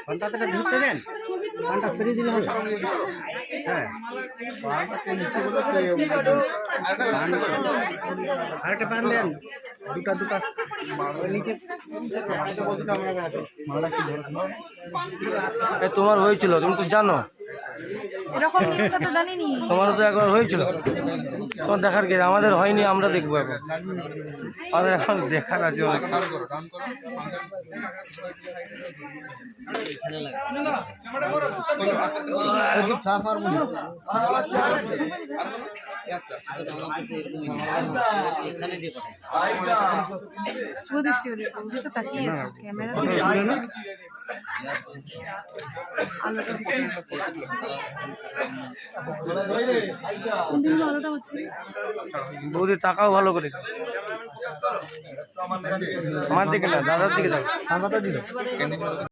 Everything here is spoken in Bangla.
ঘন্টাটা ধরতে দেন, ঘন্টা ফিরিয়ে দিলে হবে। হ্যাঁ, আরেকটা পান দেন, দুটা তোমার হয়েছিল, তুমি তো জানো, এরকম নিয়মটা তো জানিনি। তোমারও তো একবার হয়েছিল, তোমার দেখার কি, আমাদের হয়নি, আমরা দেখবো এখন, আমাদের এখন দেখার আছে অনেক। সুদৃষ্টি হলে বুঝে তো তাকিয়ে আছে ক্যামেরা আলোটা হচ্ছে। বৌদি তাকাও ভালো করে, আমার দিকে না, দাদার দিকে তাকাও।